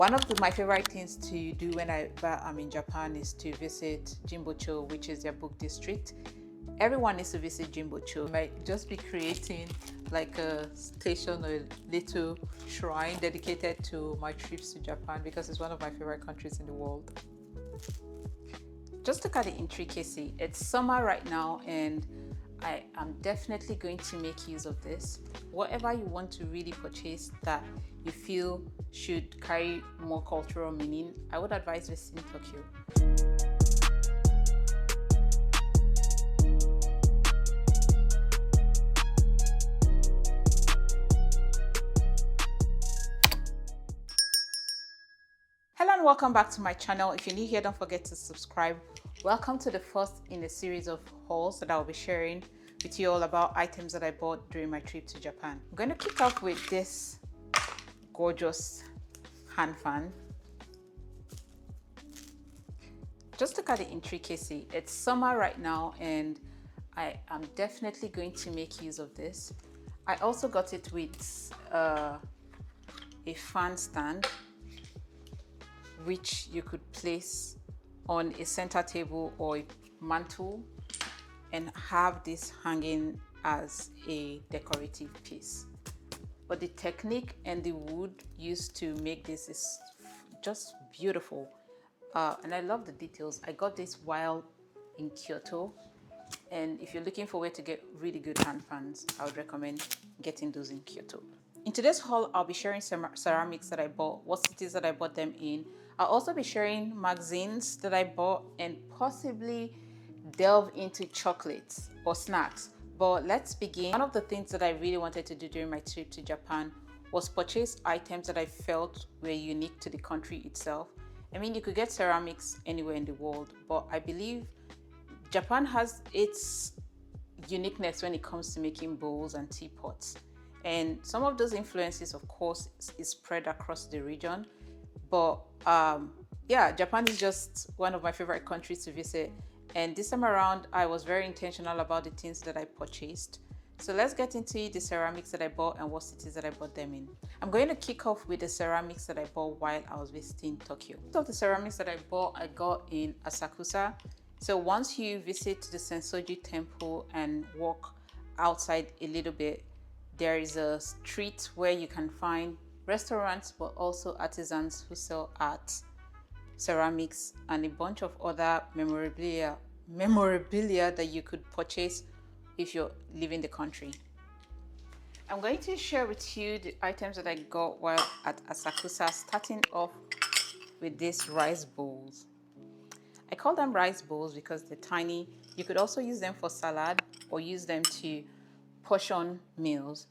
One of my favorite things to do when I'm in Japan is to visit Jimbocho, which is their book district. Everyone needs to visit Jimbocho. I might just be creating like a station or a little shrine dedicated to my trips to Japan because it's one of my favorite countries in the world. Just look at the intricacy. It's summer right now and I am definitely going to make use of this. Whatever you want to really purchase that you feel should carry more cultural meaning, I would advise visiting Tokyo. Hello and welcome back to my channel. If you're new here, don't forget to subscribe. Welcome to the first in a series of hauls that I'll be sharing with you all about items that I bought during my trip to Japan. I'm going to kick off with this gorgeous hand fan. Just look at the intricacy. It's summer right now and I am definitely going to make use of this. I also got it with a fan stand which you could place on a center table or a mantle and have this hanging as a decorative piece. But the technique and the wood used to make this is just beautiful. And I love the details. I got this while in Kyoto. And if you're looking for a way to get really good hand fans, I would recommend getting those in Kyoto. In today's haul, I'll be sharing ceramics that I bought, what cities that I bought them in. I'll also be sharing magazines that I bought and possibly delve into chocolates or snacks. But let's begin. One of the things that I really wanted to do during my trip to Japan was purchase items that I felt were unique to the country itself. I mean, you could get ceramics anywhere in the world, but I believe Japan has its uniqueness when it comes to making bowls and teapots. And some of those influences, of course, is spread across the region. But yeah, Japan is just one of my favorite countries to visit. And this time around, I was very intentional about the things that I purchased. So let's get into the ceramics that I bought and what cities that I bought them in. I'm going to kick off with the ceramics that I bought while I was visiting Tokyo. Most of the ceramics that I bought, I got in Asakusa. So once you visit the Sensoji temple and walk outside a little bit, there is a street where you can find restaurants, but also artisans who sell art, ceramics, and a bunch of other memorabilia that you could purchase if you're leaving the country. I'm going to share with you the items that I got while at Asakusa, starting off with these rice bowls. I call them rice bowls because they're tiny. You could also use them for salad or use them to portion meals.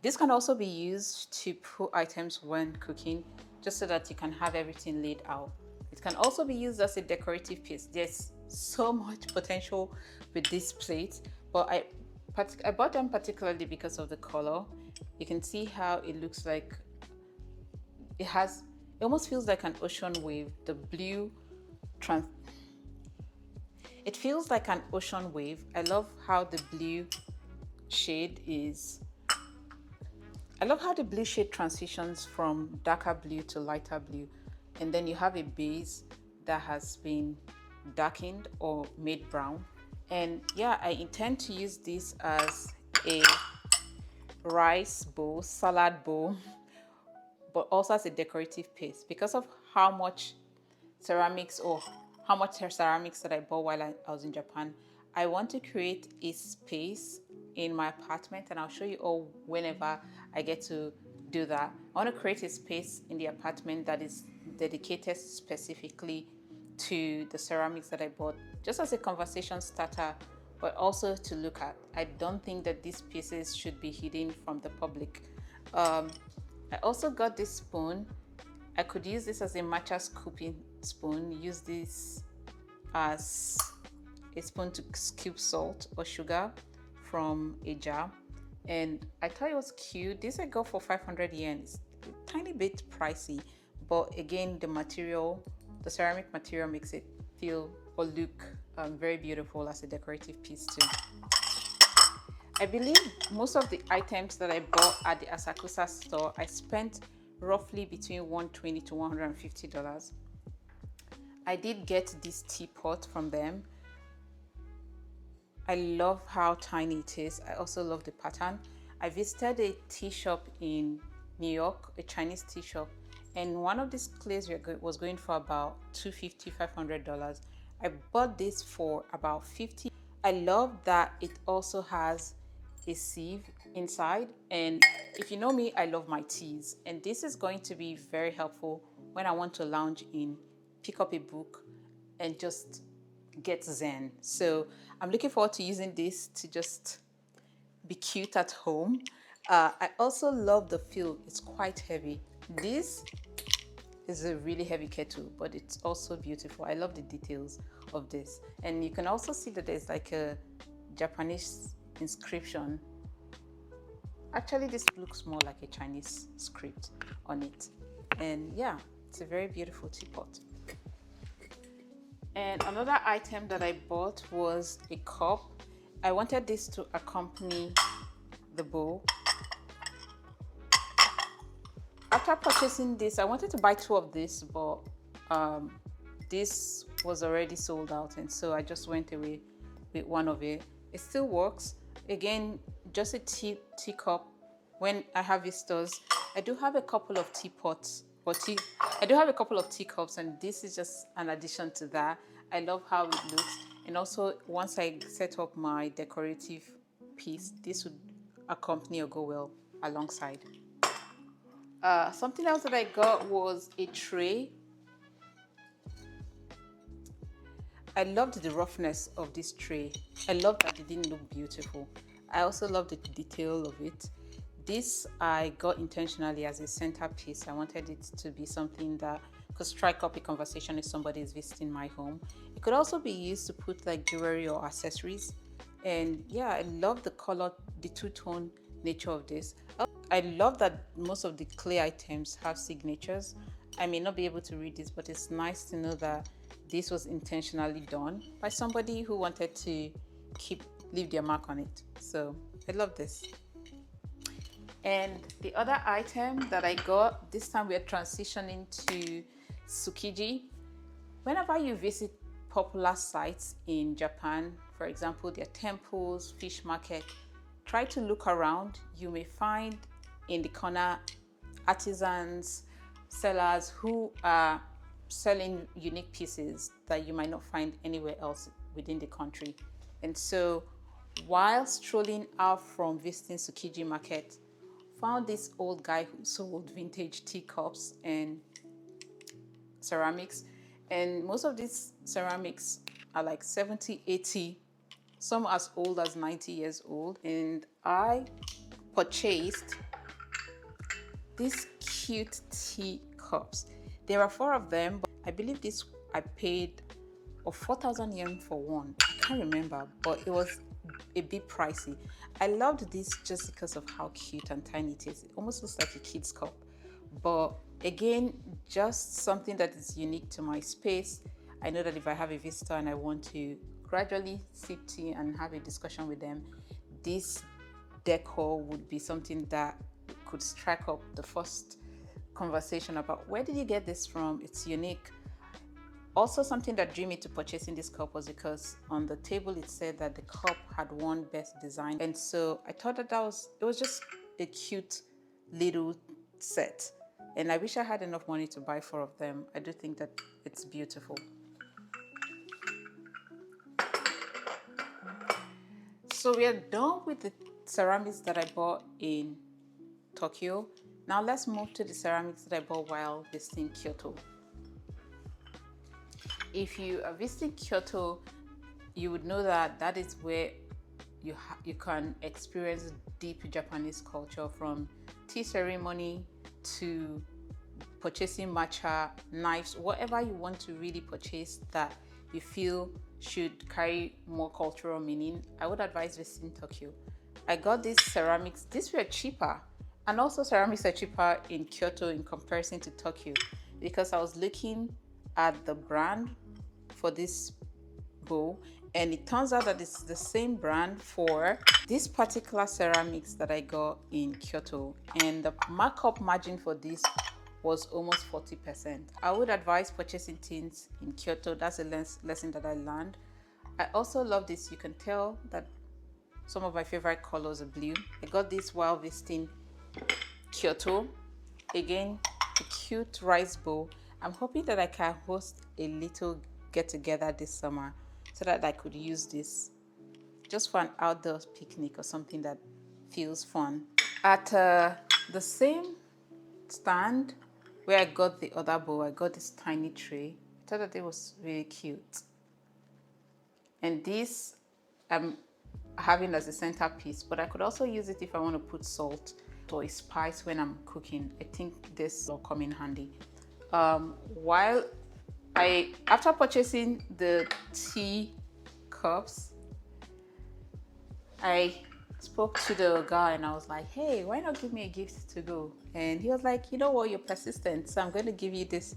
This can also be used to put items when cooking, just so that you can have everything laid out. It can also be used as a decorative piece. There's so much potential with this plate, but I bought them particularly because of the color. You can see how it looks like. It almost feels like an ocean wave. The blue it feels like an ocean wave. I love how the blue shade transitions from darker blue to lighter blue, and then you have a base that has been darkened or made brown. And yeah, I intend to use this as a rice bowl, salad bowl, but also as a decorative piece because of how much ceramics that I bought while I was in Japan. I want to create a space in my apartment, and I'll show you all whenever I get to do that. I want to create a space in the apartment that is dedicated specifically to the ceramics that I bought, just as a conversation starter, but also to look at. I don't think that these pieces should be hidden from the public. I also got this spoon. I could use this as a matcha scooping spoon, use this as a spoon to scoop salt or sugar from a jar, and I thought it was cute. This I got for 500 yen. It's a tiny bit pricey, but again, the ceramic material makes it feel or look very beautiful as a decorative piece too. I believe most of the items that I bought at the Asakusa store, I spent roughly between $120 to $150. I did get this teapot from them. I love how tiny it is. I also love the pattern. I visited a tea shop in New York, a Chinese tea shop, and one of these clays was going for about $250, $500. I bought this for about $50. I love that it also has a sieve inside, and if you know me, I love my teas, and this is going to be very helpful when I want to lounge in, pick up a book, and just get zen. So I'm looking forward to using this to just be cute at home. I also love the feel. It's quite heavy. This is a really heavy kettle, but it's also beautiful. I love the details of this. And you can also see that there's like a Japanese inscription. Actually, this looks more like a Chinese script on it. And yeah, it's a very beautiful teapot. And another item that I bought was a cup. I wanted this to accompany the bowl. After purchasing this, I wanted to buy 2 of this, but this was already sold out, and so I just went away with 1 of it. It still works. Again, just a teacup. When I have visitors, I do have a couple of teapots, I do have a couple of teacups, and this is just an addition to that. I love how it looks, and also once I set up my decorative piece, this would accompany or go well alongside. Something else that I got was a tray. I loved the roughness of this tray. I loved that it didn't look beautiful. I also loved the detail of it. This I got intentionally as a centerpiece. I wanted it to be something that could strike up a conversation if somebody is visiting my home. It could also be used to put like jewelry or accessories. And yeah, I love the color, the two-tone nature of this. I love that most of the clay items have signatures. I may not be able to read this, but it's nice to know that this was intentionally done by somebody who wanted to leave their mark on it. So I love this. And the other item that I got, this time we are transitioning to tsukiji. Whenever you visit popular sites in Japan, for example, their temples, fish market, try to look around. You may find in the corner artisans, sellers who are selling unique pieces that you might not find anywhere else within the country. And so while strolling out from visiting Tsukiji market, found this old guy who sold vintage teacups and ceramics, and most of these ceramics are like 70, 80, some as old as 90 years old. And I purchased these cute teacups. There are 4 of them, but I believe this I paid 4,000 yen for one. I can't remember, but it was a bit pricey. I loved this just because of how cute and tiny it is. It almost looks like a kid's cup, but again, just something that is unique to my space. I know that if I have a visitor and I want to gradually sip tea and have a discussion with them, this decor would be something that could strike up the first conversation about where did you get this from? It's unique. Also, something that drew me to purchasing this cup was because on the table it said that the cup had won best design, and so I thought that it was just a cute little set, and I wish I had enough money to buy 4 of them. I do think that it's beautiful. So we are done with the ceramics that I bought in Tokyo. Now let's move to the ceramics that I bought while visiting Kyoto. If you are visiting Kyoto, you would know that that is where you can experience deep Japanese culture, from tea ceremony to purchasing matcha, knives, whatever you want to really purchase that you feel should carry more cultural meaning. I would advise visiting Tokyo. I got these ceramics. These were cheaper, and also ceramics are cheaper in Kyoto in comparison to Tokyo, because I was looking at the brand for this bowl, and it turns out that it's the same brand for this particular ceramics that I got in Kyoto, and the markup margin for this was almost 40%. I would advise purchasing things in Kyoto. That's a lesson that I learned. I also love this. You can tell that some of my favorite colors are blue. I got this while visiting Kyoto. Again, a cute rice bowl. I'm hoping that I can host a little get-together this summer so that I could use this just for an outdoor picnic or something that feels fun. At the same stand where I got the other bowl, I got this tiny tray. I thought that it was really cute. And this I'm having as a centerpiece, but I could also use it if I want to put salt or a spice when I'm cooking. I think this will come in handy. After purchasing the tea cups, I spoke to the guy and I was like, hey, why not give me a gift to go? And he was like, you know what, you're persistent, so I'm going to give you this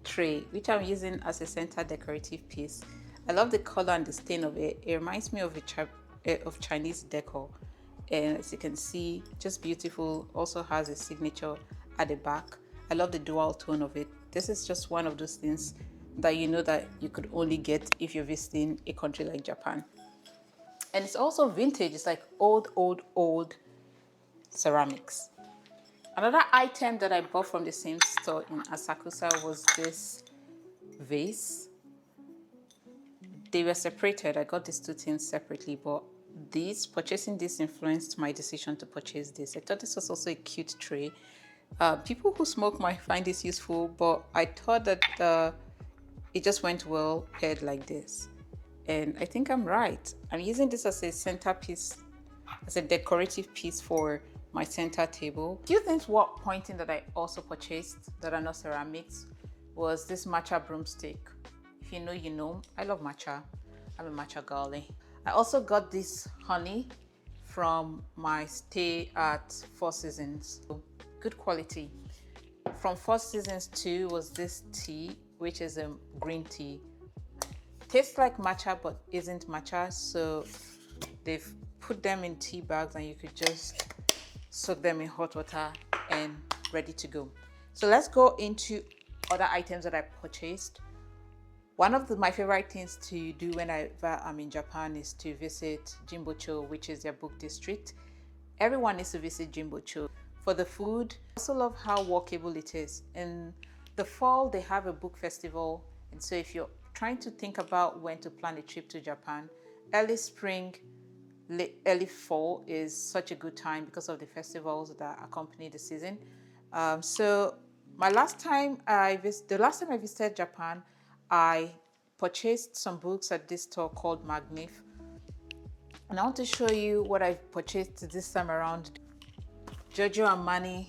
tray, which I'm using as a center decorative piece. I love the color and the stain of it. It reminds me of Chinese decor, and as you can see, just beautiful. Also has a signature at the back. I love the dual tone of it. This is just one of those things that you know that you could only get if you're visiting a country like Japan. And it's also vintage. It's like old ceramics. Another item that I bought from the same store in Asakusa was this vase. They were separated. I got these two things separately, but purchasing this influenced my decision to purchase this. I thought this was also a cute tray. People who smoke might find this useful, but I thought that it just went well paired like this. And I think I'm right. I'm using this as a centerpiece, as a decorative piece for my center table. A few things worth pointing that I also purchased that are not ceramics was this matcha broomstick. If you know, you know. I love matcha. I'm a matcha girlie. I also got this honey from my stay at Four Seasons. Good quality. From Four Seasons too was this tea, which is a green tea. Tastes like matcha but isn't matcha, so they've put them in tea bags and you could just soak them in hot water and ready to go. So let's go into other items that I purchased. One of my favorite things to do whenever I'm in Japan is to visit Jimbocho, which is their book district. Everyone needs to visit Jimbocho. For the food, I also love how walkable it is. In the fall, they have a book festival. And so if you're trying to think about when to plan a trip to Japan, early spring, early fall is such a good time because of the festivals that accompany the season. The last time I visited Japan, I purchased some books at this store called Magnif. And I want to show you what I purchased this time around. Giorgio Armani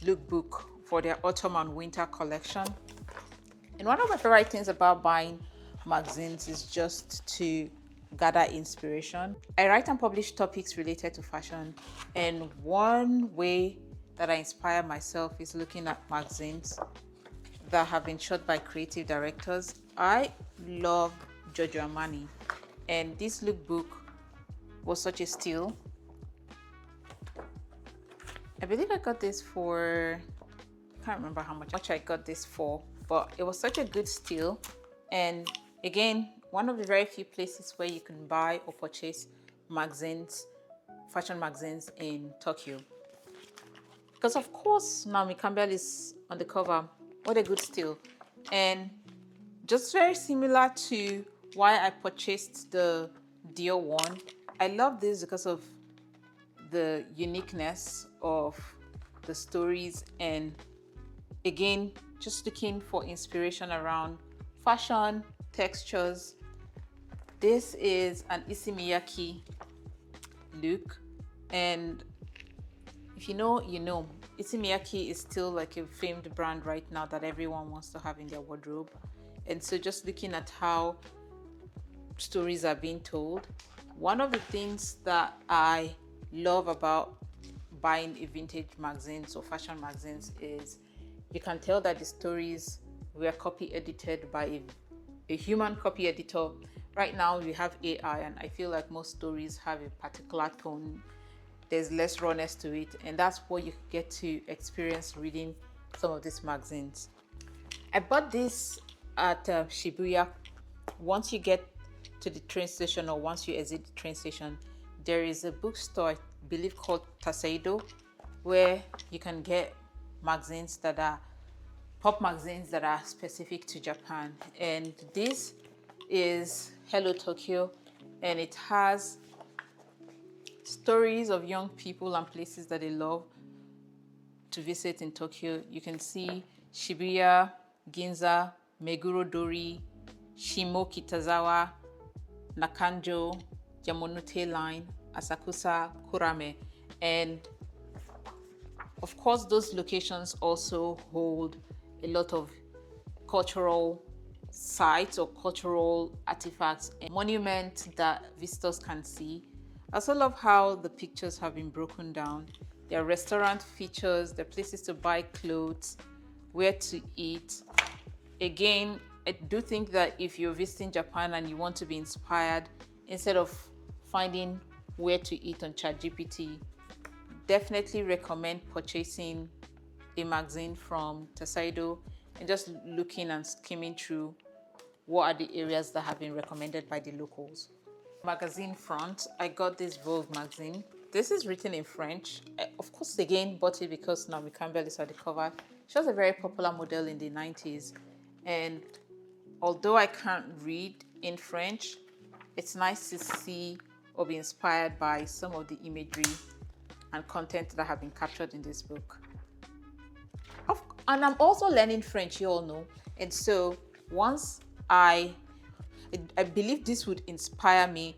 lookbook for their autumn and winter collection. And one of my favorite things about buying magazines is just to gather inspiration. I write and publish topics related to fashion, and one way that I inspire myself is looking at magazines that have been shot by creative directors. I love Giorgio Armani, and this lookbook was such a steal. I believe I got this for, I can't remember how much I got this for, but it was such a good steal. And again, one of the very few places where you can buy or purchase magazines, fashion magazines in Tokyo. Because of course, Naomi Campbell is on the cover. What a good steal. And just very similar to why I purchased the Dior one. I love this because of the uniqueness of the stories, and again, just looking for inspiration around fashion, textures. This is an Issey Miyake look, and if you know, you know. Issey Miyake is still like a famed brand right now that everyone wants to have in their wardrobe. And so just looking at how stories are being told. One of the things that I love about buying a vintage magazines or fashion magazines is you can tell that the stories were copy edited by a a human copy editor. Right now we have AI, and I feel like most stories have a particular tone. There's less rawness to it, and that's what you get to experience reading some of these magazines. I bought this at Shibuya. Once you get to the train station, or once you exit the train station, there is a bookstore, I believe, called Taseido, where you can get magazines that are pop magazines that are specific to Japan. And this is Hello Tokyo, and it has stories of young people and places that they love to visit in Tokyo. You can see Shibuya, Ginza, Meguro Dori, Shimo Kitazawa, Nakanjo, Yamonute Line, Asakusa, Kurame. And of course, those locations also hold a lot of cultural sites or cultural artifacts and monuments that visitors can see. I also love how the pictures have been broken down. There are restaurant features, there are places to buy clothes, where to eat. Again, I do think that if you're visiting Japan and you want to be inspired, instead of finding where to eat on ChatGPT, definitely recommend purchasing a magazine from Tasaido and just looking and skimming through what are the areas that have been recommended by the locals. Magazine front, I got this Vogue magazine. This is written in French. I, of course, again, bought it because Naomi Campbell is at the cover. She was a very popular model in the 90s. And although I can't read in French, it's nice to see or be inspired by some of the imagery and content that have been captured in this book. And I'm also learning French, you all know. And so once I believe this would inspire me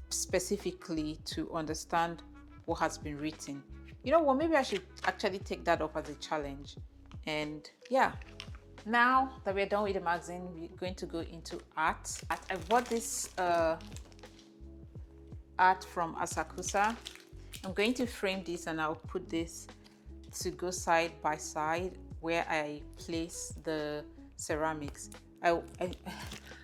specifically to understand what has been written. You know what, maybe I should actually take that up as a challenge. And yeah, now that we're done with the magazine, we're going to go into art. I bought this art from Asakusa. I'm going to frame this and I'll put this to go side by side where I place the ceramics. I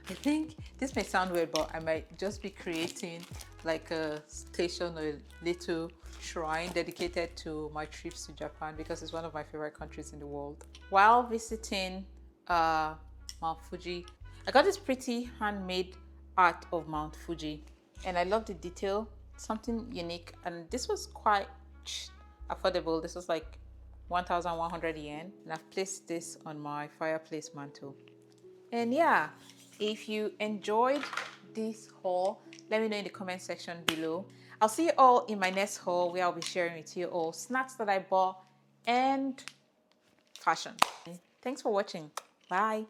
think this may sound weird, but I might just be creating like a station or a little shrine dedicated to my trips to Japan because it's one of my favorite countries in the world. While visiting Mount Fuji, I got this pretty handmade art of Mount Fuji, and I love the detail, something unique, and this was quite affordable. This was like 1,100 yen, and I've placed this on my fireplace mantle. And yeah, if you enjoyed this haul, let me know in the comment section below. I'll see you all in my next haul where I'll be sharing with you all snacks that I bought and fashion. Thanks for watching. Bye.